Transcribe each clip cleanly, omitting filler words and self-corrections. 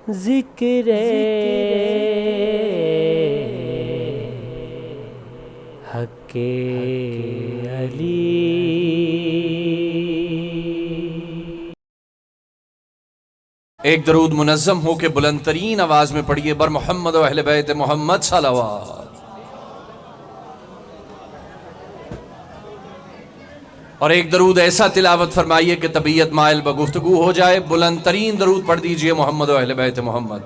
ذکر حق علی۔ ایک درود منظم ہو کے بلند ترین آواز میں پڑھیے بر محمد و اہل بیت محمد صلوات۔ اور ایک درود ایسا تلاوت فرمائیے کہ طبیعت مائل بگفتگو ہو جائے۔ بلند ترین درود پڑھ دیجئے محمد و اہل بیت محمد۔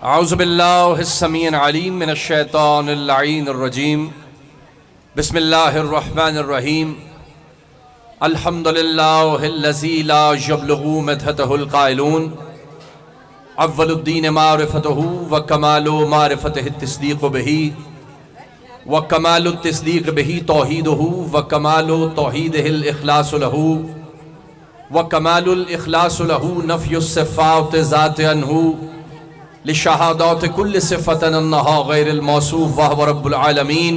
اعوذ باللہ السمیع العلیم من الشیطان اللعین الرجیم، بسم اللہ الرحمن الرحیم۔ الحمدللہ الذی لا یبلغ مدحتہ القائلون، اول الدین معرفتہ وکمال معرفتہ التصدیق بہ، وکمال التصدیق بہ توحیدہ، وکمال توحیدہ الاخلاص لہ، وکمال الاخلاص لہ نفی الصفات ذات عنہ، لشہادات کل صفت انہا غیر الموصوف وہو رب العالمین،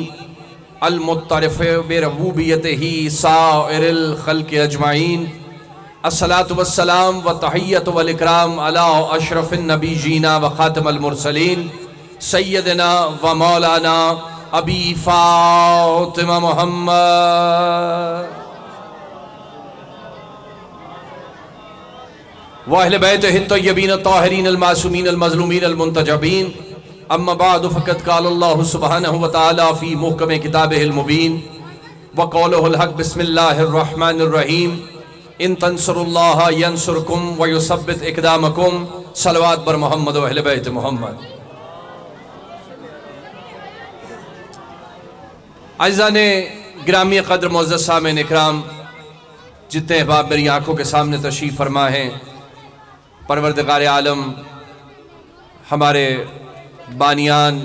المعترف بربوبیتہ سائر الخلق اجمعین۔ الصلاة والسلام والتحیۃ والاکرام علی اشرف النبیین وخاتم المرسلین، سیدنا و مولانا ابی فاطمہ محمد واہل بیتہ الطیبین الطاہرین المعصومین المظلومین المنتجبین۔ اما بعد فقد قال اللہ سبحانہ وتعالی فی محکم کتابہ المبین، وقولہ الحق بسم اللہ الرحمن الرحیم، ان تنصروا اللہ ینصرکم ویثبت اقدامکم۔ صلوات بر محمد و اہل بیت محمد۔ عزیزان گرامی قدر معزز سامعین اکرام، جتنے احباب میری آنکھوں کے سامنے تشریف فرما ہیں، پروردگار عالم ہمارے بانیان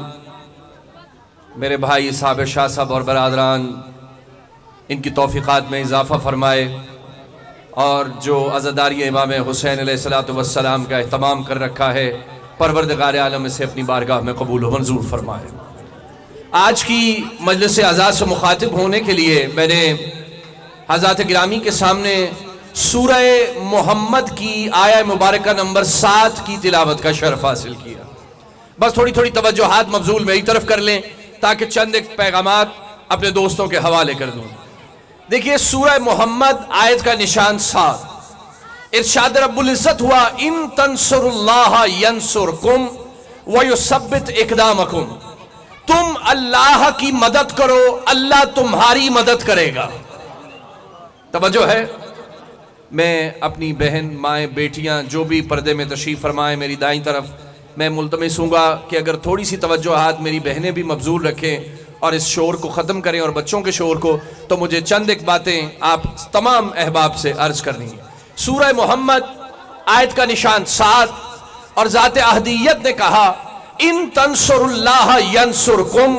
میرے بھائی صاحب شاہ صاحب اور برادران، ان کی توفیقات میں اضافہ فرمائے، اور جو عزاداری امام حسین علیہ السلام کا اہتمام کر رکھا ہے، پروردگار عالم اسے اپنی بارگاہ میں قبول و منظور فرمائے۔ آج کی مجلس اعزاز سے مخاطب ہونے کے لیے میں نے حضرات گرامی کے سامنے سورہ محمد کی آیہ مبارکہ نمبر 7 کی تلاوت کا شرف حاصل کیا۔ بس تھوڑی توجہات مبذول میری طرف کر لیں تاکہ چند ایک پیغامات اپنے دوستوں کے حوالے کر دوں۔ دیکھیے سورہ محمد آیت کا نشان 7، ارشاد رب العزت ہوا ان تنصروا اللہ ینصرکم ویثبت اقدامکم، تم اللہ کی مدد کرو اللہ تمہاری مدد کرے گا۔ توجہ ہے، میں اپنی بہن مائیں بیٹیاں جو بھی پردے میں تشریف فرمائیں میری دائیں طرف، میں ملتمس ہوں گا کہ اگر تھوڑی سی توجہات میری بہنیں بھی مبذول رکھیں اور اس شور کو ختم کریں اور بچوں کے شور کو، تو مجھے چند ایک باتیں آپ تمام احباب سے عرض کرنی ہیں۔ سورہ محمد آیت کا نشان 7، اور ذات احدیت نے کہا ان تنصروا اللہ ینصرکم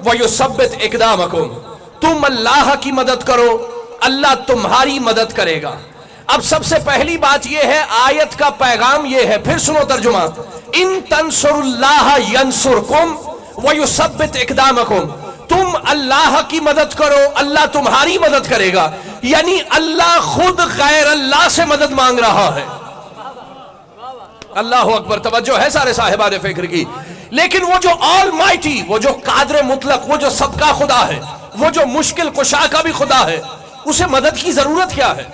ویثبت اقدامکم، تم اللہ کی مدد کرو اللہ تمہاری مدد کرے گا۔ اب سب سے پہلی بات یہ ہے، آیت کا پیغام یہ ہے، پھر سنو ترجمہ، ان تنصروا اللہ ینصرکم ویثبت اقدامکم، تم اللہ کی مدد کرو اللہ تمہاری مدد کرے گا، یعنی اللہ خود غیر اللہ سے مدد مانگ رہا ہے۔ اللہ اکبر، توجہ ہے سارے صاحبان فکر کی۔ لیکن وہ جو آل مائٹی، وہ جو قادر مطلق، وہ جو سب کا خدا ہے، وہ جو مشکل کشا کا بھی خدا ہے، اسے مدد کی ضرورت کیا ہے؟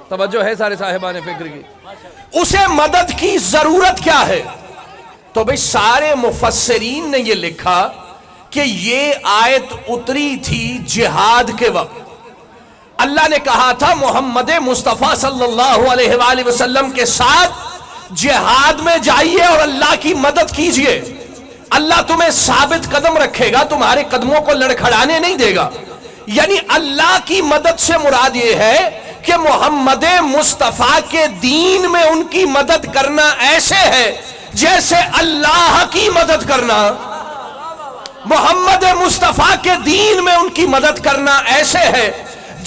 توجہ ہے سارے صاحبان فکر کی، اسے مدد کی ضرورت کیا ہے؟ تو بھئی سارے مفسرین نے یہ لکھا کہ یہ آیت اتری تھی جہاد کے وقت۔ اللہ نے کہا تھا محمد مصطفیٰ صلی اللہ علیہ وآلہ وسلم کے ساتھ جہاد میں جائیے اور اللہ کی مدد کیجئے، اللہ تمہیں ثابت قدم رکھے گا، تمہارے قدموں کو لڑکھڑانے نہیں دے گا۔ یعنی اللہ کی مدد سے مراد یہ ہے کہ محمد مصطفیٰ کے دین میں ان کی مدد کرنا ایسے ہے جیسے اللہ کی مدد کرنا، محمد مصطفیٰ کے دین میں ان کی مدد کرنا ایسے ہے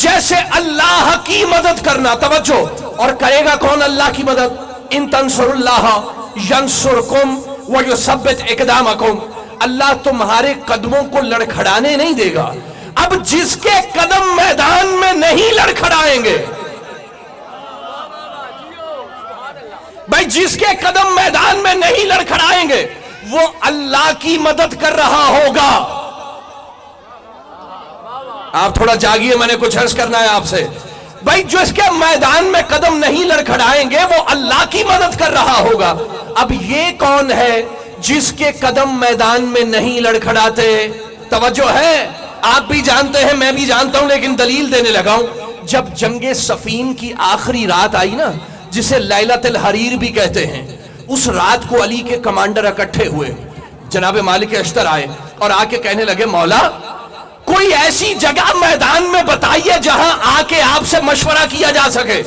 جیسے اللہ کی مدد کرنا۔ توجہ، اور کرے گا کون اللہ کی مدد؟ ان تنصروا اللہ ینصرکم ویثبت اقدامکم، اللہ تمہارے قدموں کو لڑکھڑانے نہیں دے گا۔ اب جس کے قدم میدان لڑکھڑائیں گے. بھائی جس کے قدم میدان میں نہیں لڑکھڑائیں گے وہ اللہ کی مدد کر رہا ہوگا. آپ تھوڑا جاگیے، میں نے کچھ عرض کرنا ہے آپ سے. بھائی جو اس کے میدان میں قدم نہیں لڑکھڑائیں گے وہ اللہ کی مدد کر رہا ہوگا. اب یہ کون ہے جس کے قدم میدان میں نہیں لڑکھڑاتے؟ توجہ ہے، آپ بھی جانتے ہیں، میں بھی جانتا ہوں، لیکن دلیل دینے لگا ہوں. جب جنگ صفین کی آخری رات آئی نا، جسے لیلۃ الحریر بھی کہتے ہیں، اس رات کو علی کے کمانڈر اکٹھے ہوئے. جناب مالک اشتر آئے اور آ کے کہنے لگے مولا کوئی ایسی جگہ میدان میں بتائیے جہاں آ کے آپ سے مشورہ کیا جا سکے،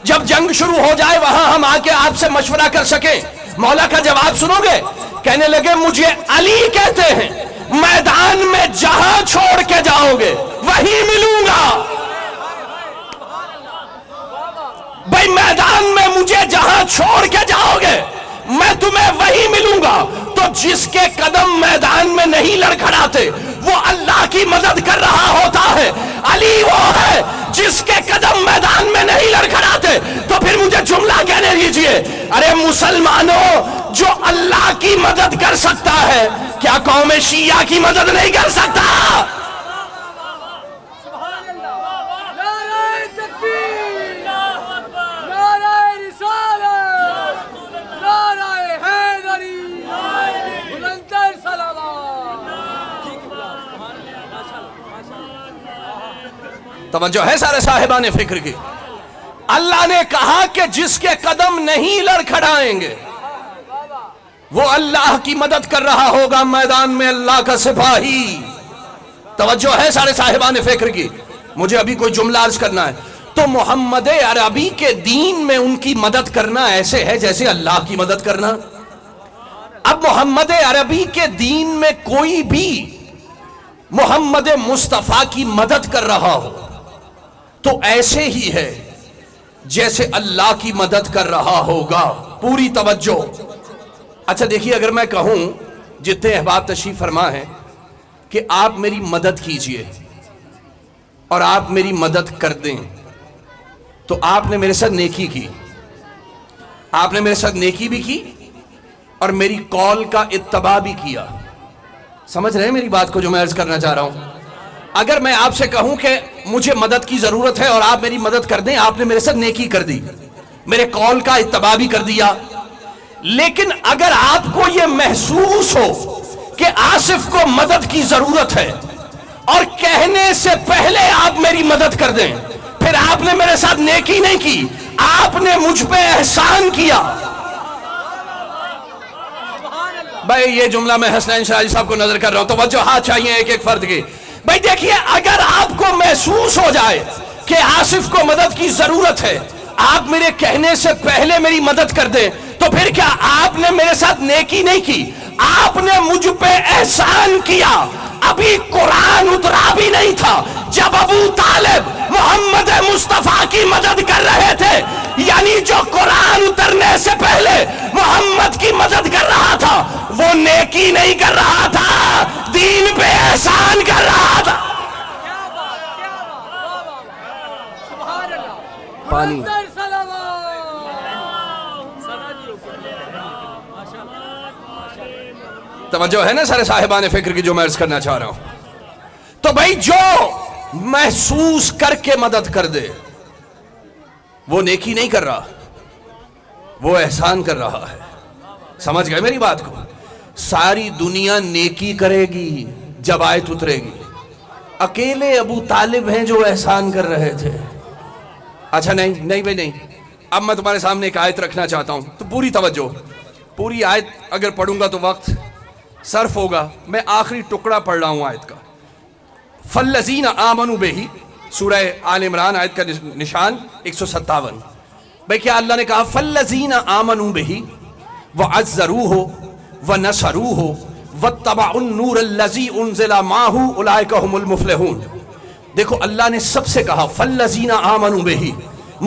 جب جنگ شروع ہو جائے وہاں ہم آ کے آپ سے مشورہ کر سکیں. مولا کا جواب سنو گے؟ کہنے لگے مجھے علی کہتے ہیں میدان میں جہاں چھوڑ کے جاؤ گے وہیں ملوں گا. بھائی میدان میں مجھے جہاں چھوڑ کے جاؤ گے میں تمہیں وہی ملوں گا. تو جس کے قدم میدان میں نہیں لڑکھڑاتے وہ اللہ کی مدد کر رہا ہوتا ہے. علی وہ ہے جس کے قدم میدان میں نہیں لڑکھڑاتے. تو پھر مجھے جملہ کہنے دیجئے، ارے مسلمانوں، جو اللہ کی مدد کر سکتا ہے کیا قوم شیعہ کی مدد نہیں کر سکتا؟ توجہ ہے سارے صاحبان فکر کی؟ اللہ نے کہا کہ جس کے قدم نہیں لڑکھڑائیں گے وہ اللہ کی مدد کر رہا ہوگا، میدان میں اللہ کا سپاہی. توجہ ہے سارے صاحبان فکر کی؟ مجھے ابھی کوئی جملہ عرض کرنا ہے. تو محمد عربی کے دین میں ان کی مدد کرنا ایسے ہے جیسے اللہ کی مدد کرنا. اب محمد عربی کے دین میں کوئی بھی محمد مصطفیٰ کی مدد کر رہا ہو تو ایسے ہی ہے جیسے اللہ کی مدد کر رہا ہوگا. پوری توجہ. اچھا دیکھیے، اگر میں کہوں جتنے احباب تشریف فرما ہے کہ آپ میری مدد کیجئے اور آپ میری مدد کر دیں تو آپ نے میرے ساتھ نیکی کی، آپ نے میرے ساتھ نیکی بھی کی اور میری قول کا اتباع بھی کیا. سمجھ رہے ہیں میری بات کو جو میں عرض کرنا چاہ رہا ہوں؟ اگر میں آپ سے کہوں کہ مجھے مدد کی ضرورت ہے اور آپ میری مدد کر دیں، آپ نے میرے ساتھ نیکی کر دی، میرے قول کا اتباع بھی کر دیا. لیکن اگر آپ کو یہ محسوس ہو کہ آصف کو مدد کی ضرورت ہے اور کہنے سے پہلے آپ میری مدد کر دیں، پھر آپ نے میرے ساتھ نیکی نہیں کی، آپ نے مجھ پہ احسان کیا. بھائی یہ جملہ میں حسنین شاہ صاحب کو نظر کر رہا ہوں، توجہ ہاتھ چاہیے ایک ایک فرد کی. بھائی دیکھیے، اگر آپ کو محسوس ہو جائے کہ آصف کو مدد کی ضرورت ہے، آپ میرے کہنے سے پہلے میری مدد کر دیں، تو پھر کیا آپ نے میرے ساتھ نیکی نہیں کی؟ آپ نے مجھ پہ احسان کیا. ابھی قرآن اترا بھی نہیں تھا جب ابو طالب محمد مصطفیٰ کی مدد کر رہے تھے، یعنی جو قرآن اترنے سے پہلے محمد کی مدد کر رہا تھا وہ نیکی نہیں کر رہا تھا، دین پہ احسان کر رہا تھا. پانی توجہ ہے نا سارے صاحبان فکر کی جو میں عرض کرنا چاہ رہا ہوں؟ تو بھائی جو محسوس کر کے مدد کر دے وہ نیکی نہیں کر رہا، وہ احسان کر رہا ہے. سمجھ گئے میری بات کو؟ ساری دنیا نیکی کرے گی جب آیت اترے گی، اکیلے ابو طالب ہیں جو احسان کر رہے تھے. اچھا نہیں بھائی نہیں، اب میں تمہارے سامنے ایک آیت رکھنا چاہتا ہوں، تو پوری توجہ. پوری آیت اگر پڑھوں گا تو وقت صرف ہوگا، میں آخری ٹکڑا پڑھ رہا ہوں آیت کا. فَالَّذِينَ آمَنُوا بِهِ، سورہ آل عمران آیت کا نشان 157. بھئی کیا اللہ نے کہا فَالَّذِينَ آمَنُوا بِهِ وَعَزَّرُوهُ وَنَصَرُوهُ وَاتَّبَعُوا النُّورَ الَّذِي أُنزِلَ مَعَهُ أُولَٰئِكَ هُمُ الْمُفْلِحُونَ. دیکھو اللہ نے سب سے کہا فَالَّذِينَ آمَنُوا بِهِ،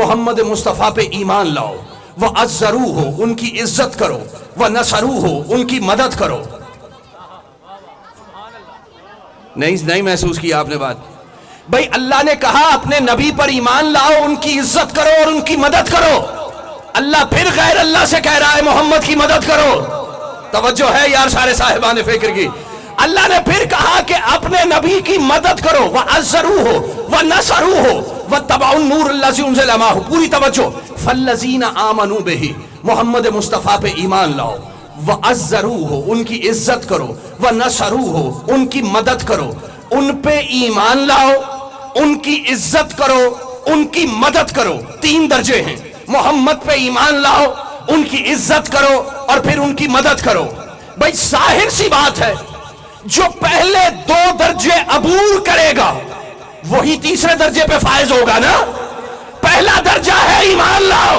محمد مصطفیٰ پہ ایمان لاؤ، وَعَزَّرُوهُ، ان کی عزت کرو، وَنَصَرُوهُ، ان کی مدد کرو. نہیں محسوس کیا آپ نے بات؟ بھئی اللہ نے کہا اپنے نبی پر ایمان لاؤ، ان کی عزت کرو اور ان کی مدد کرو. اللہ پھر غیر اللہ سے کہہ رہا ہے محمد کی مدد کرو. توجہ ہے یار سارے صاحبان فکر کی. اللہ نے پھر کہا کہ اپنے نبی کی مدد کرو، وَعَزَّرُوهُ وَنَصَرُوهُ وَاتَّبَعُوا النُّورَ الَّذِي أُنزِلَ مَعَهُ. پوری توجہ. فَالَّذِينَ آمَنُوا بِهِ، محمد مصطفیٰ پہ ایمان لاؤ. وَعَزَّرُوهُ، ان کی عزت کرو. وَنَصَرُوهُ، ان کی مدد کرو. ان پہ ایمان لاؤ، ان کی عزت کرو، ان کی مدد کرو. 3 درجے ہیں. محمد پہ ایمان لاؤ، ان کی عزت کرو اور پھر ان کی مدد کرو. بھئی ظاہر سی بات ہے جو پہلے 2 درجے عبور کرے گا وہی تیسرے درجے پہ فائز ہوگا نا. پہلا درجہ ہے ایمان لاؤ،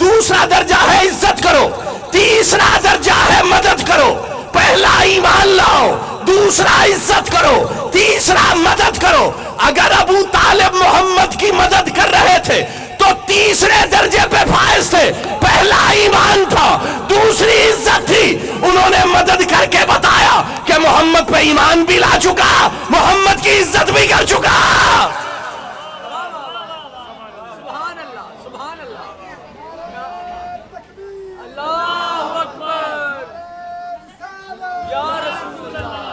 دوسرا درجہ ہے عزت کرو، تیسرا درجہ ہے مدد کرو. پہلا ایمان لاؤ، دوسرا عزت کرو، تیسرا مدد کرو. اگر ابو طالب محمد کی مدد کر رہے تھے تو تیسرے درجے پہ فائز تھے. پہلا ایمان تھا، دوسری عزت تھی. انہوں نے مدد کر کے بتایا کہ محمد پہ ایمان بھی لا چکا، محمد کی عزت بھی کر چکا. سبحان اللہ، سبحان اللہ، اللہ اکبر، یا رسول اللہ،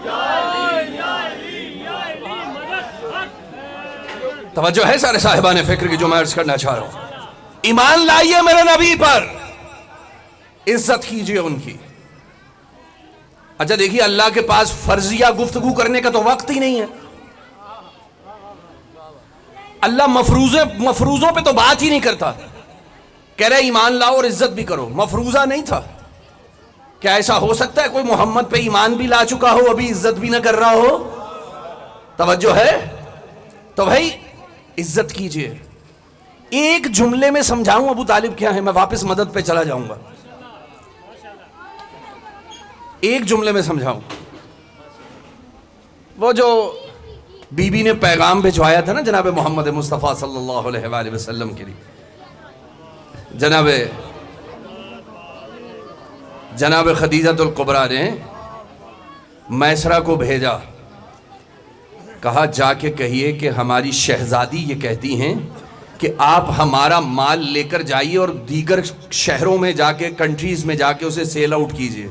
یا علی، توجہ ہے سارے صاحبان فکر کی جو میں عرض کرنا چاہ رہا ہوں. ایمان لائیے میرے نبی پر، عزت کیجئے ان کی. اچھا دیکھیے اللہ کے پاس فرضیہ گفتگو کرنے کا تو وقت ہی نہیں ہے. اللہ مفروضوں پہ تو بات ہی نہیں کرتا. کہہ رہے ایمان لاؤ اور عزت بھی کرو. مفروضہ نہیں تھا. کیا ایسا ہو سکتا ہے کوئی محمد پہ ایمان بھی لا چکا ہو ابھی عزت بھی نہ کر رہا ہو؟ توجہ ہے. تو بھائی عزت کیجئے. ایک جملے میں سمجھاؤں ابو طالب کیا ہے، میں واپس مدد پہ چلا جاؤں گا. ایک جملے میں سمجھاؤں. وہ جو بی بی نے پیغام بھجوایا تھا نا جناب محمد مصطفیٰ صلی اللہ علیہ وآلہ وسلم کے لیے، جناب خدیجہ الکبریٰ نے میسرہ کو بھیجا. کہا جا کے کہیے کہ ہماری شہزادی یہ کہتی ہیں کہ آپ ہمارا مال لے کر جائیے اور دیگر شہروں میں جا کے، کنٹریز میں جا کے اسے سیل آؤٹ کیجئے.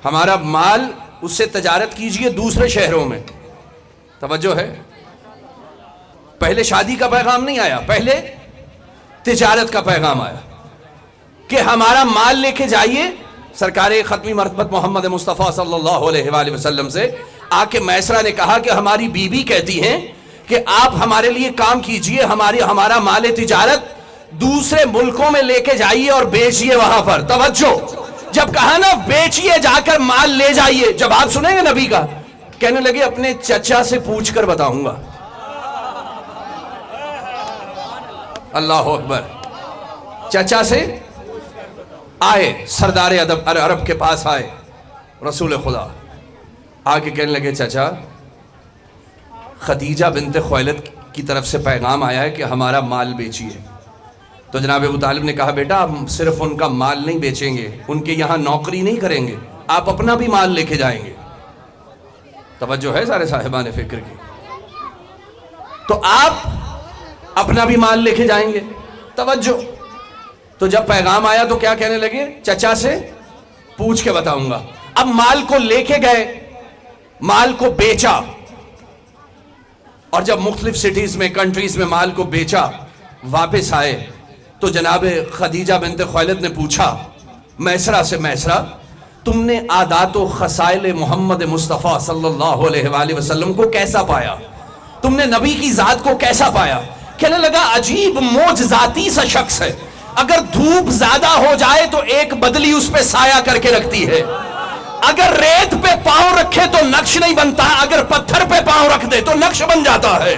ہمارا مال اس سے تجارت کیجئے دوسرے شہروں میں. توجہ ہے. پہلے شادی کا پیغام نہیں آیا، پہلے تجارت کا پیغام آیا کہ ہمارا مال لے کے جائیے. سرکار ختمی مرتبت محمد مصطفیٰ صلی اللہ علیہ وآلہ وسلم سے آ کے میسرہ نے کہا کہ ہماری بیوی کہتی ہیں کہ آپ ہمارے لیے کام کیجئے، ہمارا مال تجارت دوسرے ملکوں میں لے کے جائیے اور بیچیے وہاں پر. توجہ. جب کہا نا بیچیے جا کر مال لے جائیے، جب آپ سنیں گے نبی کا، کہنے لگے اپنے چچا سے پوچھ کر بتاؤں گا. اللہ اکبر. چچا سے آئے، سردار عرب کے پاس آئے رسول خدا. آگے کہنے لگے چچا خدیجہ بنت خویلد کی طرف سے پیغام آیا ہے کہ ہمارا مال بیچیے. تو جناب ابو طالب نے کہا بیٹا ہم صرف ان کا مال نہیں بیچیں گے، ان کے یہاں نوکری نہیں کریں گے، آپ اپنا بھی مال لے کے جائیں گے. توجہ ہے سارے صاحبان فکر کی. تو آپ اپنا بھی مال لے کے جائیں گے. توجہ. تو جب پیغام آیا تو کیا کہنے لگے؟ چچا سے پوچھ کے بتاؤں گا. اب مال کو لے کے گئے، مال کو بیچا، اور جب مختلف سٹیز میں، کنٹریز میں مال کو بیچا، واپس آئے تو جناب خدیجہ بنت خویلد نے پوچھا میسرہ سے، میسرہ تم نے عادات و خصائل محمد مصطفیٰ صلی اللہ علیہ وآلہ وسلم کو کیسا پایا؟ تم نے نبی کی ذات کو کیسا پایا؟ کہنے لگا عجیب معجزاتی سا شخص ہے. اگر دھوپ زیادہ ہو جائے تو ایک بدلی اس پہ سایہ کر کے رکھتی ہے. اگر ریت پہ پاؤں رکھے تو نقش نہیں بنتا، اگر پتھر پہ پاؤں رکھ دے تو نقش بن جاتا ہے.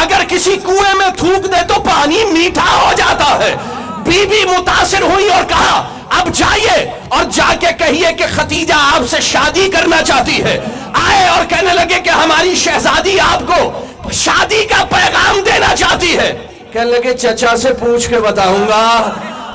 اگر کسی کنویں میں تھوک دے تو پانی میٹھا ہو جاتا ہے. بی بی متاثر ہوئی اور کہا اب جائیے اور جا کے کہیے کہ خدیجہ آپ سے شادی کرنا چاہتی ہے. آئے اور کہنے لگے کہ ہماری شہزادی آپ کو شادی کا پیغام دینا چاہتی ہے. کہنے لگے چچا سے پوچھ کے بتاؤں گا.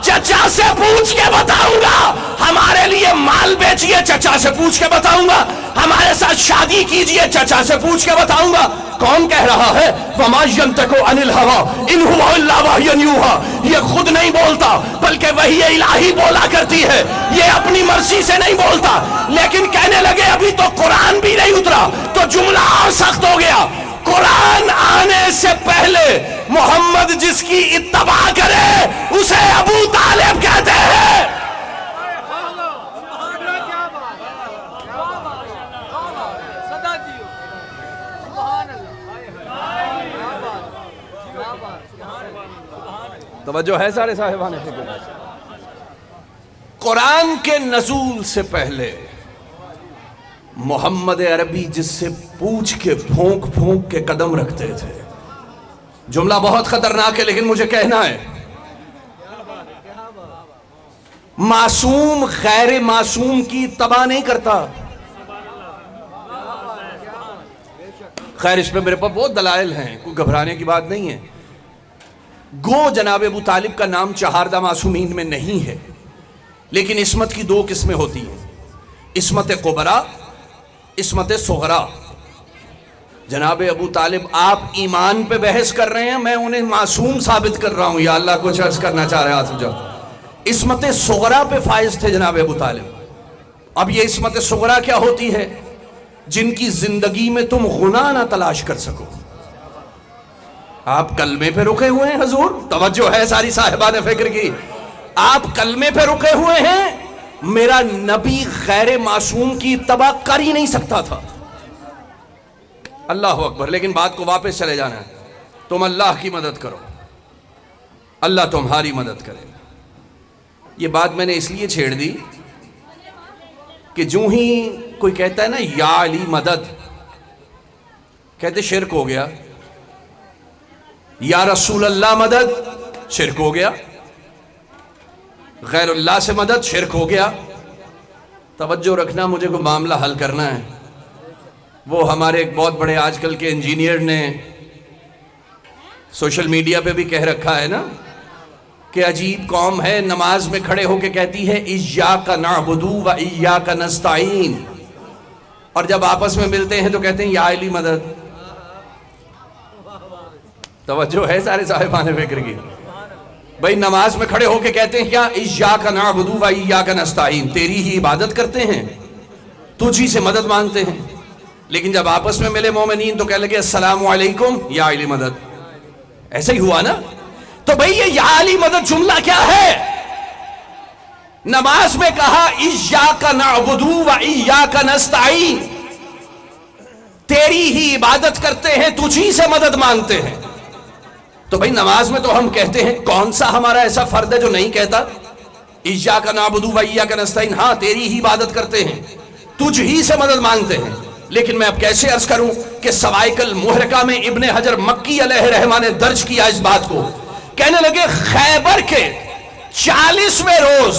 چچا سے پوچھ کے بتاؤں گا ہمارے لیے مال بیچیے، چچا سے پوچھ کے بتاؤں گا ہمارے ساتھ شادی کیجیے، چچا سے پوچھ کے بتاؤں گا۔ کون کہہ رہا ہے؟ وَمَا يَنْتَقُ عَنِ الْهَوَىٰ إِنْ هُوَ إِلَّا وَحْيٌ يُوحَىٰ، یہ خود نہیں بولتا بلکہ وحی الہی بولا کرتی ہے، یہ اپنی مرضی سے نہیں بولتا۔ لیکن کہنے لگے ابھی تو قرآن بھی نہیں اترا، تو جملہ اور سخت ہو گیا۔ قرآن آنے سے پہلے محمد جس کی اتباع کرے اسے ابو طالب کہتے ہیں۔ توجہ ہے سارے صاحبان فکر؟ قرآن کے نزول سے پہلے محمد عربی جس سے پوچھ کے پھونک پھونک کے قدم رکھتے تھے۔ جملہ بہت خطرناک ہے لیکن مجھے کہنا ہے، معصوم غیر معصوم کی اتباع نہیں کرتا۔ خیر اس پہ میرے پاس بہت دلائل ہیں، کوئی گھبرانے کی بات نہیں ہے۔ گو جناب ابو طالب کا نام چہاردہ معصومین میں نہیں ہے، لیکن عصمت کی دو قسمیں ہوتی ہیں، عصمت کبریٰ، عصمت صغریٰ۔ جناب ابو طالب آپ ایمان پہ بحث کر رہے ہیں، میں انہیں معصوم ثابت کر رہا ہوں، یا اللہ کچھ عرض کرنا چاہ رہے ہیں آسف جب عصمت صغریٰ پہ فائز تھے جناب ابو طالب۔ اب یہ عصمت صغریٰ کیا ہوتی ہے؟ جن کی زندگی میں تم گناہ نہ تلاش کر سکو۔ آپ کلمے پہ رکے ہوئے ہیں حضور، توجہ ہے ساری صاحبان فکر کی، آپ کلمے پہ رکے ہوئے ہیں، میرا نبی غیر معصوم کی اتباع کر ہی نہیں سکتا تھا۔ اللہ اکبر۔ لیکن بات کو واپس چلے جانا ہے، تم اللہ کی مدد کرو، اللہ تمہاری مدد کرے۔ یہ بات میں نے اس لیے چھیڑ دی کہ جو ہی کوئی کہتا ہے نا یا علی مدد، کہتے شرک ہو گیا، یا رسول اللہ مدد شرک ہو گیا، غیر اللہ سے مدد شرک ہو گیا۔ توجہ رکھنا، مجھے کوئی معاملہ حل کرنا ہے۔ وہ ہمارے ایک بہت بڑے آج کل کے انجینئر نے سوشل میڈیا پہ بھی کہہ رکھا ہے نا کہ عجیب قوم ہے، نماز میں کھڑے ہو کے کہتی ہے ایاک نعبد و ایاک نستعین، اور جب آپس میں ملتے ہیں تو کہتے ہیں یا علی مدد۔ توجہ ہے سارے صاحبان فکر کی؟ بھائی نماز میں کھڑے ہو کے کہتے ہیں کیا ایاک نعبد و ایاک نستعین، تیری ہی عبادت کرتے ہیں، تجھی سے مدد مانگتے ہیں، لیکن جب آپس میں ملے مومنین تو کہنے لگے السلام علیکم یا علی مدد۔ ایسا ہی ہوا نا؟ تو بھئی یہ یا علی مدد جملہ کیا ہے؟ نماز میں کہا ایاک نعبد و ایاک نستعین، تیری ہی عبادت کرتے ہیں، تجھی سے مدد مانگتے ہیں۔ تو بھئی نماز میں تو ہم کہتے ہیں، کون سا ہمارا ایسا فرد ہے جو نہیں کہتا ایاک نعبد و ایاک نستعین؟ ہاں تیری ہی عبادت کرتے ہیں، تجھ ہی سے مدد مانگتے ہیں۔ لیکن میں اب کیسے عرض کروں کہ سوائق المحرقہ میں ابن حجر مکی علیہ رحمہ نے درج کیا اس بات کو، کہنے لگے خیبر کے 40ویں روز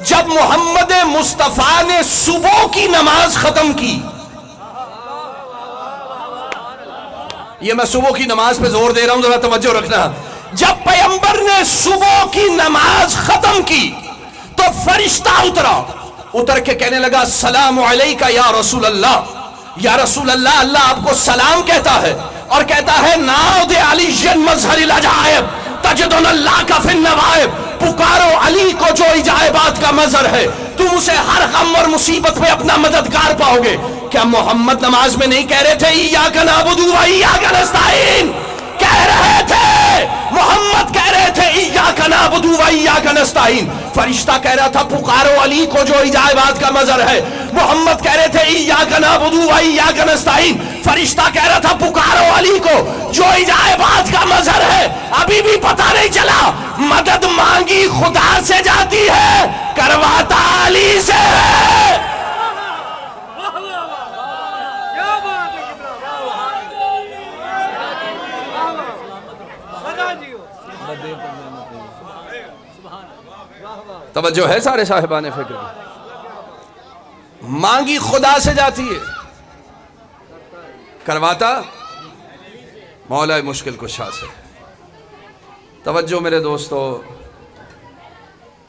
جب محمد مصطفیٰ نے صبح کی نماز ختم کی، یہ میں صبح کی نماز پہ زور دے رہا ہوں، ذرا توجہ رکھنا، جب پیغمبر نے صبح کی نماز ختم کی تو فرشتہ اتر کے کہنے لگا السلام علیکہ یا رسول اللہ، یا رسول اللہ، اللہ آپ کو سلام کہتا ہے، اور کہتا ہے ناؤد علی مظہر العجائب تجدن اللہ کا فی النوائب، پکارو علی کو جو عجائبات کا مظہر ہے، تم اسے ہر غم اور مصیبت پہ اپنا مددگار پاؤ گے۔ کیا محمد نماز میں نہیں کہہ رہے تھے ایاک نعبد و ایاک نستعین؟ کہہ رہے تھے، محمد کہہ رہے تھے ایاک نعبد و ایاک نستعین، فرشتہ کہہ رہا تھا پکارو علی کو جو عجائبات کا مظہر ہے، محمد کہہ رہے تھے ایاک نعبد و ایاک نستعین، فرشتہ کہہ رہا تھا پکارو علی کو جو عجائبات کا مظہر ہے۔ ابھی بھی پتہ نہیں چلا، مدد مانگی خدا سے جاتی ہے، کرواتا علی سے ہے۔ توجہ ہے سارے صاحبان فکر کی؟ مانگی خدا سے جاتی ہے، کرواتا مولا مشکل کشا سے۔ توجہ میرے دوستو،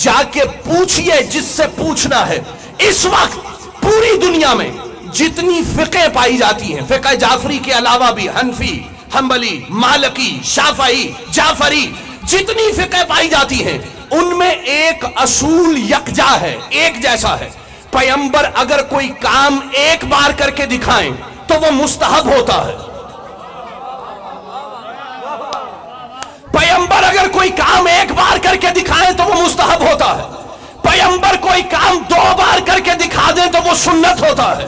جا کے پوچھئے جس سے پوچھنا ہے. اس وقت پوری دنیا میں جتنی فقہ پائی جاتی ہیں، فقہ جعفری کے علاوہ بھی حنفی، حنبلی، مالکی، شافعی، جعفری، جتنی فقہ پائی جاتی ہیں ان میں ایک اصول یکجا ہے، ایک جیسا ہے. پیغمبر اگر کوئی کام ایک بار کر کے دکھائیں تو وہ مستحب ہوتا ہے. پیغمبر اگر کوئی کام ایک بار کر کے دکھائیں تو وہ مستحب ہوتا ہے. پیغمبر کوئی کام 2 بار کر کے دکھا دیں تو وہ سنت ہوتا ہے.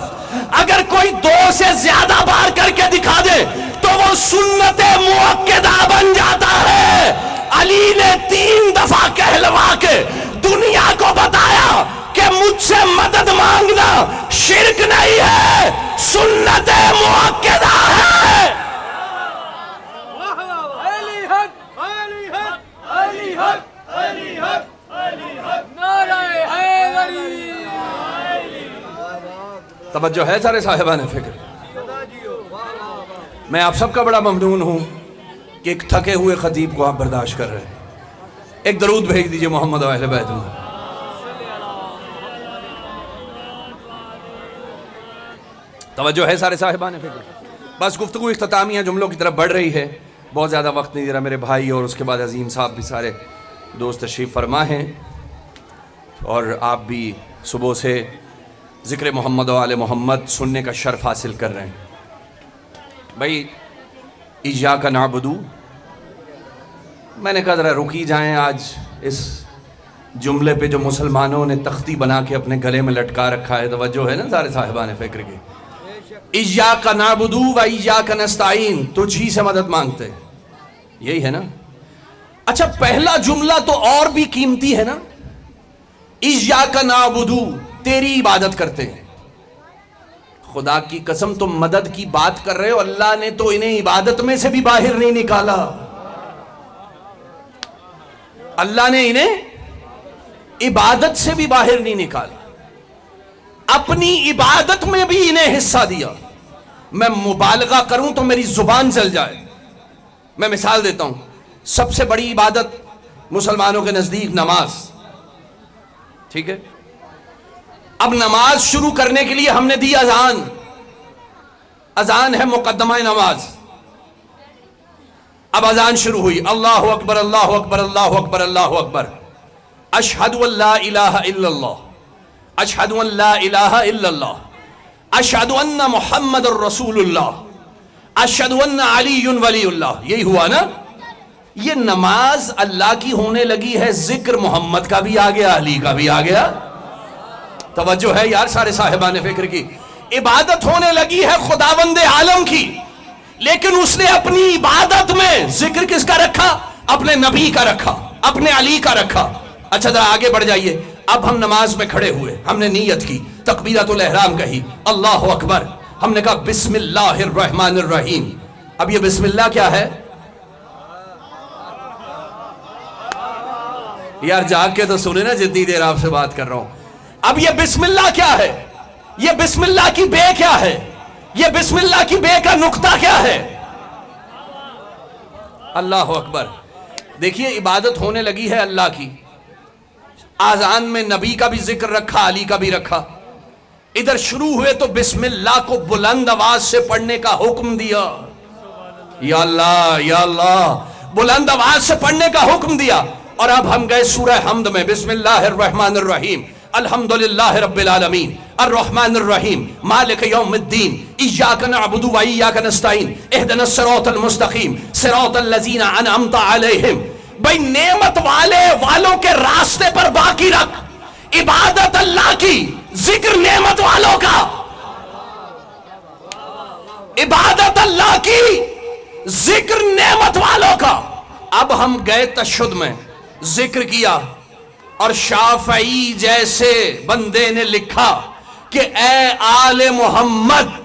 اگر کوئی 2 سے زیادہ بار کر کے دکھا دے تو وہ سنت مؤکدہ بن جاتا ہے. علی نے 3 دفعہ کہلوا کے دنیا کو بتایا کہ مجھ سے مدد مانگنا شرک نہیں ہے، سنت مؤکدہ ہے. علی حق، علی حق، علی حق، علی حق، علی حق، نعرہ حیدری. توجہ ہے سارے صاحبان فکر؟ میں آپ سب کا بڑا ممنون ہوں کہ ایک تھکے ہوئے خطیب کو آپ برداشت کر رہے ہیں. ایک درود بھیج دیجئے محمد و اہل بیت میں. توجہ ہے سارے صاحبان فکر؟ بس گفتگو اختتامیہ جملوں کی طرف بڑھ رہی ہے، بہت زیادہ وقت نہیں دے رہا. میرے بھائی اور اس کے بعد عظیم صاحب بھی سارے دوست تشریف فرما ہیں، اور آپ بھی صبح سے ذکر محمد و آل محمد سننے کا شرف حاصل کر رہے ہیں. بھائی ایاک نعبدو، میں نے کہا ذرا رکی جائیں آج اس جملے پہ جو مسلمانوں نے تختی بنا کے اپنے گلے میں لٹکا رکھا ہے. توجہ ہے نا سارے صاحبان فکر کی؟ ایاک نعبدو و ایاک نستعین، تجھ ہی سے مدد مانگتے ہیں، یہی ہے نا؟ اچھا پہلا جملہ تو اور بھی قیمتی ہے نا. ایاک نعبدو، تیری عبادت کرتے ہیں. خدا کی قسم تم مدد کی بات کر رہے ہو، اللہ نے تو انہیں عبادت میں سے بھی باہر نہیں نکالا. اللہ نے انہیں عبادت سے بھی باہر نہیں نکالا، اپنی عبادت میں بھی انہیں حصہ دیا. میں مبالغہ کروں تو میری زبان چل جائے. میں مثال دیتا ہوں. سب سے بڑی عبادت مسلمانوں کے نزدیک نماز، ٹھیک ہے؟ اب نماز شروع کرنے کے لیے ہم نے دی اذان. اذان ہے مقدمہ نماز. اب اذان شروع ہوئی، اللہ اکبر اللہ اکبر اللہ اکبر اللہ اکبر، اشہد ان لا الہ الا اللہ، اشہد ان لا الہ الا اللہ، اشہد ان محمد الرسول اللہ، اشہد ان علی ولی اللہ. یہی ہوا نا؟ یہ نماز اللہ کی ہونے لگی ہے، ذکر محمد کا بھی آ گیا، علی کا بھی آ گیا. توجہ ہے یار سارے صاحبان فکر کی؟ عبادت ہونے لگی ہے خداوند عالم کی، لیکن اس نے اپنی عبادت میں ذکر کس کا رکھا؟ اپنے نبی کا رکھا، اپنے علی کا رکھا. اچھا ذرا آگے بڑھ جائیے. اب ہم نماز میں کھڑے ہوئے، ہم نے نیت کی، تکبیرۃ الاحرام کہی، اللہ اکبر، ہم نے کہا بسم اللہ الرحمن الرحیم. اب یہ بسم اللہ کیا ہے؟ یار جاگ کے تو سنے نا جتنی دیر آپ سے بات کر رہا ہوں. اب یہ بسم اللہ کیا ہے؟ یہ بسم اللہ کی بے کیا ہے؟ یہ بسم اللہ کی بے کا نقطہ کیا ہے؟ اللہ اکبر. دیکھیے عبادت ہونے لگی ہے اللہ کی. آذان میں نبی کا بھی ذکر رکھا، علی کا بھی رکھا. ادھر شروع ہوئے تو بسم اللہ کو بلند آواز سے پڑھنے کا حکم دیا. یا اللہ یا اللہ، بلند آواز سے پڑھنے کا حکم دیا. اور اب ہم گئے سورہ حمد میں. بسم اللہ الرحمن الرحیم، الحمدللہ رب العالمین، الرحمن الرحیم، مالک یوم الدین، ایاک نعبد و ایاک نستعین، اہدنا الصراط المستقیم، صراط الذین انعمت علیہم. بھئی نعمت والوں کے راستے پر باقی رکھ. عبادت اللہ کی، ذکر نعمت والوں کا. عبادت اللہ کی، ذکر نعمت والوں کا. اب ہم گئے تشہد میں، ذکر کیا، اور شافعی جیسے بندے نے لکھا کہ اے آل محمد،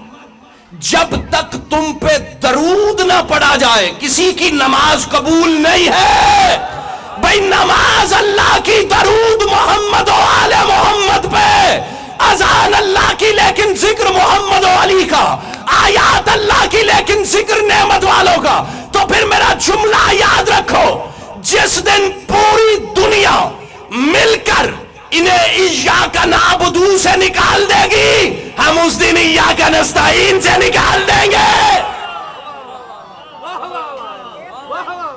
جب تک تم پہ درود نہ پڑا جائے کسی کی نماز قبول نہیں ہے. بھئی نماز اللہ کی، درود محمد و آل محمد پہ، اذان اللہ کی لیکن ذکر محمد و علی کا، آیات اللہ کی لیکن ذکر نعمت والوں کا. تو پھر میرا جملہ یاد رکھو، جس دن پوری دنیا مل کر انہیں ایاک نعبدو سے نکال دے گی، ہم اس دن ایاک نستعین سے نکال دیں گے۔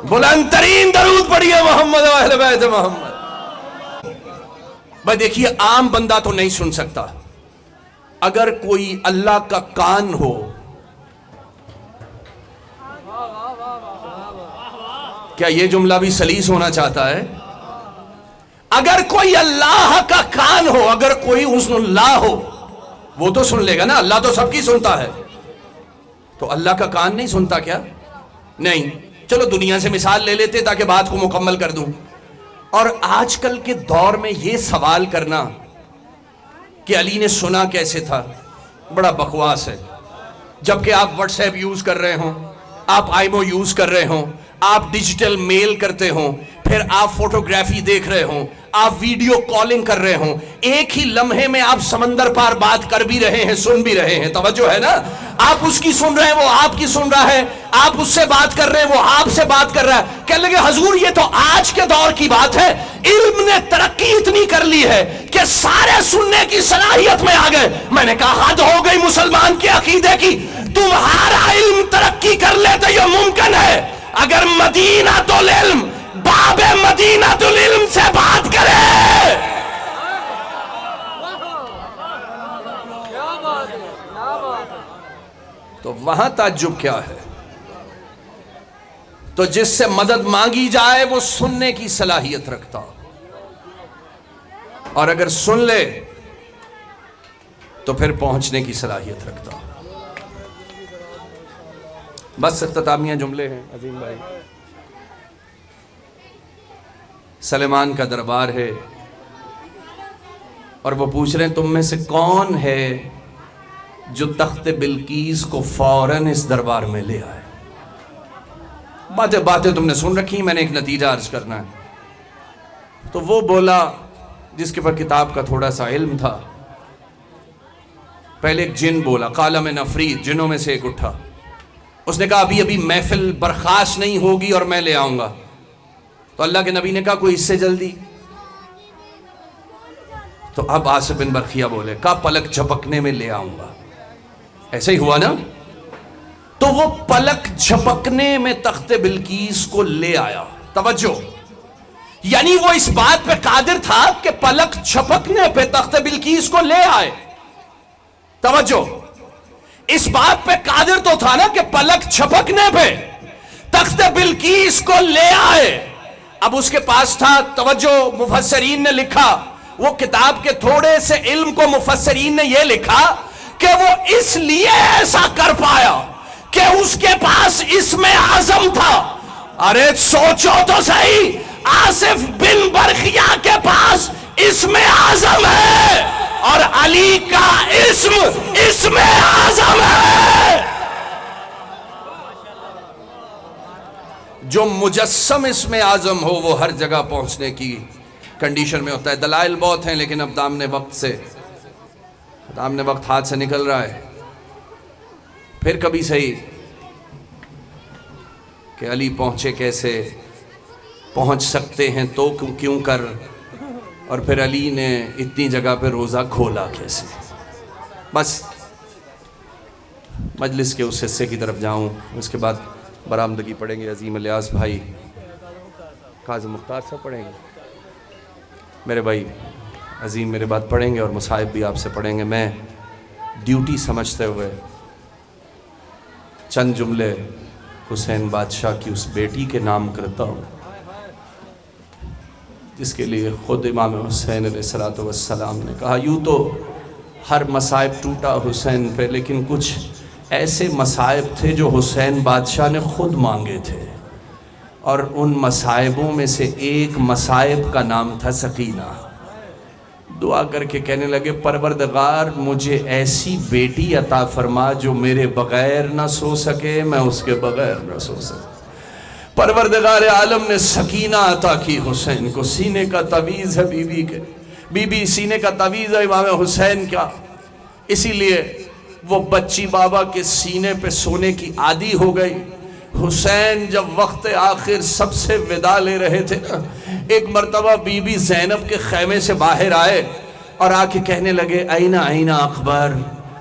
بلند ترین درود پڑھیے محمد و اہل بیت محمد۔ بھائی دیکھیے، عام بندہ تو نہیں سن سکتا، اگر کوئی اللہ کا کان ہو، کیا یہ جملہ بھی سلیس ہونا چاہتا ہے؟ اگر کوئی اللہ کا کان ہو، اگر کوئی حسن اللہ ہو، وہ تو سن لے گا نا، اللہ تو سب کی سنتا ہے، تو اللہ کا کان نہیں سنتا کیا؟ نہیں۔ چلو دنیا سے مثال لے لیتے تاکہ بات کو مکمل کر دوں۔ اور آج کل کے دور میں یہ سوال کرنا کہ علی نے سنا کیسے تھا، بڑا بکواس ہے۔ جبکہ آپ واٹس ایپ یوز کر رہے ہوں، آپ آئیمو یوز کر رہے ہوں، آپ ڈیجیٹل میل کرتے ہوں، پھر آپ فوٹوگرافی دیکھ رہے ہوں، آپ ویڈیو کالنگ کر رہے ہوں، ایک ہی لمحے میں آپ سمندر پار بات کر بھی رہے ہیں، سن بھی رہے ہیں، توجہ ہے نا؟ آپ اس کی سن رہے ہیں، وہ آپ کی سن رہا ہے، آپ اس سے بات کر رہے ہیں، وہ آپ سے بات کر رہا ہے۔ کہنے لگے حضور یہ تو آج کے دور کی بات ہے، علم نے ترقی اتنی کر لی ہے کہ سارے سننے کی صلاحیت میں آ گئے۔ میں نے کہا حد ہو گئی مسلمان کے عقیدے کی، تمہارا علم ترقی کر لے تو یہ ممکن ہے، اگر مدینہ تو العلم باب مدینہ العلم سے بات کرے۔ تو وہاں تعجب کیا ہے؟ تو جس سے مدد مانگی جائے وہ سننے کی صلاحیت رکھتا، اور اگر سن لے تو پھر پہنچنے کی صلاحیت رکھتا۔ بس اختتامیہ جملے ہیں عظیم بھائی۔ سلیمان کا دربار ہے اور وہ پوچھ رہے ہیں تم میں سے کون ہے جو تخت بلقیس کو فوراً اس دربار میں لے آئے۔ باتیں تم نے سن رکھی، میں نے ایک نتیجہ عرض کرنا ہے۔ تو وہ بولا جس کے پر کتاب کا تھوڑا سا علم تھا، پہلے ایک جن بولا، قال من عفریت، جنوں میں سے ایک اٹھا، اس نے کہا ابھی محفل برخاست نہیں ہوگی اور میں لے آؤں گا۔ تو اللہ کے نبی نے کہا کوئی اس سے جلدی؟ تو اب آصف بن برخیہ بولے، کہا پلک جھپکنے میں لے آؤں گا۔ ایسے ہی ہوا نا؟ تو وہ پلک جھپکنے میں تخت بلقیس کو لے آیا۔ توجہ، یعنی وہ اس بات پہ قادر تھا کہ پلک جھپکنے پہ تخت بلقیس کو لے آئے۔ توجہ، اس بات پہ قادر تو تھا نا کہ پلک جھپکنے پہ تخت بلقیس کو لے آئے۔ اب اس کے پاس تھا، توجہ، مفسرین نے لکھا، وہ کتاب کے تھوڑے سے علم کو مفسرین نے یہ لکھا کہ وہ اس لیے ایسا کر پایا کہ اس کے پاس اسم اعظم تھا۔ ارے سوچو تو صحیح، آصف بن برخیہ کے پاس اسم اعظم ہے اور علی کا اسم اعظم ہے۔ جو مجسم اسم اعظم ہو وہ ہر جگہ پہنچنے کی کنڈیشن میں ہوتا ہے۔ دلائل بہت ہیں لیکن اب دامن وقت ہاتھ سے نکل رہا ہے۔ پھر کبھی صحیح کہ علی پہنچے کیسے، پہنچ سکتے ہیں تو کیوں کر، اور پھر علی نے اتنی جگہ پہ روزہ کھولا کیسے۔ بس مجلس کے اس حصے کی طرف جاؤں، اس کے بعد برآمدگی پڑھیں گے عظیم الیاس بھائی، کاظم مختار صاحب پڑھیں گے، میرے بھائی عظیم میرے بعد پڑھیں گے، اور مصائب بھی آپ سے پڑھیں گے۔ میں ڈیوٹی سمجھتے ہوئے چند جملے حسین بادشاہ کی اس بیٹی کے نام کرتا ہوں جس کے لیے خود امام حسین علیہ السلام نے کہا، یوں تو ہر مصائب ٹوٹا حسین پہ، لیکن کچھ ایسے مصائب تھے جو حسین بادشاہ نے خود مانگے تھے، اور ان مصائبوں میں سے ایک مصائب کا نام تھا سکینہ۔ دعا کر کے کہنے لگے، پروردگار مجھے ایسی بیٹی عطا فرما جو میرے بغیر نہ سو سکے، میں اس کے بغیر نہ سو سکے۔ پروردگار عالم نے سکینہ عطا کی حسین کو۔ سینے کا تعویذ ہے بی بی سینے کا تعویذ ہے امام حسین کا، اسی لیے وہ بچی بابا کے سینے پہ سونے کی عادی ہو گئی۔ حسین جب وقت آخر سب سے ودا لے رہے تھے نا، ایک مرتبہ بی بی زینب کے خیمے سے باہر آئے اور آ کے کہنے لگے اینا اکبر،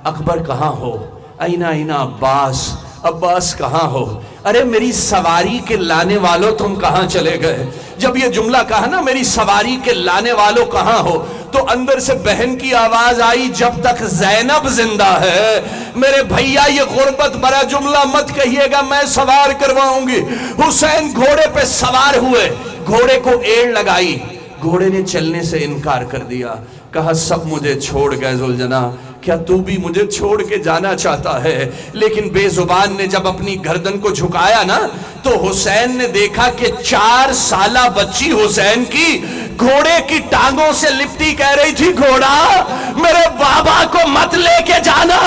اکبر کہاں ہو؟ اینا عباس، عباس کہاں ہو؟ ارے میری سواری کے لانے والوں تم کہاں چلے گئے؟ جب یہ جملہ کہا نا میری سواری کے لانے والوں کہاں ہو، تو اندر سے بہن کی آواز آئی جب تک زینب زندہ ہے میرے بھیا یہ غربت بھرا جملہ مت کہیے گا، میں سوار کرواؤں گی۔ حسین گھوڑے پہ سوار ہوئے، گھوڑے کو ایڑ لگائی، گھوڑے نے چلنے سے انکار کر دیا، کہا سب مجھے چھوڑ گئے ذوالجناح، کیا تو بھی مجھے چھوڑ کے جانا چاہتا ہے؟ لیکن بے زبان نے جب اپنی گردن کو جھکایا نا تو حسین نے دیکھا کہ 4 سالہ بچی حسین کی گھوڑے کی ٹانگوں سے لپٹی کہہ رہی تھی گھوڑا میرے بابا کو مت لے کے جانا،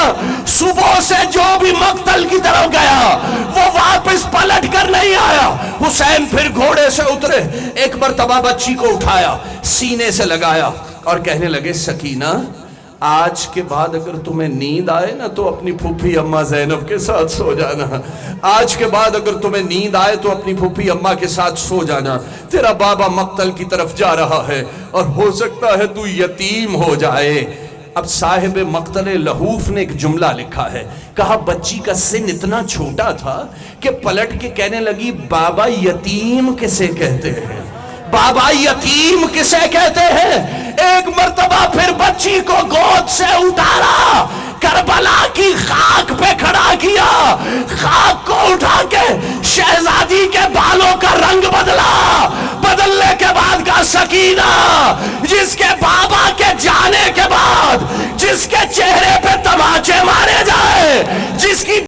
صبح سے جو بھی مقتل کی طرف گیا وہ واپس پلٹ کر نہیں آیا۔ حسین پھر گھوڑے سے اترے، ایک مرتبہ بچی کو اٹھایا، سینے سے لگایا اور کہنے لگے سکینہ آج کے بعد اگر تمہیں نیند آئے نا تو اپنی پھوپھی اماں زینب کے ساتھ سو جانا، آج کے بعد اگر تمہیں نیند آئے تو اپنی پھوپھی اماں کے ساتھ سو جانا، تیرا بابا مقتل کی طرف جا رہا ہے اور ہو سکتا ہے تو یتیم ہو جائے۔ اب صاحب مقتل لہوف نے ایک جملہ لکھا ہے، کہا بچی کا سن اتنا چھوٹا تھا کہ پلٹ کے کہنے لگی بابا یتیم کسے کہتے ہیں، بابا یتیم کسے کہتے ہیں۔ ایک مرتبہ پھر بچی کو گود سے اتارا، کربلا کی خاک پہ کھڑا کیا، خاک کو اٹھا کے شہزادی کے بالوں کا رنگ بدلنے کے بعد کا سکینہ جس کے بابا کے جانے کے بعد جس کے چہرے پہ تماچے مارے جائے، جس کی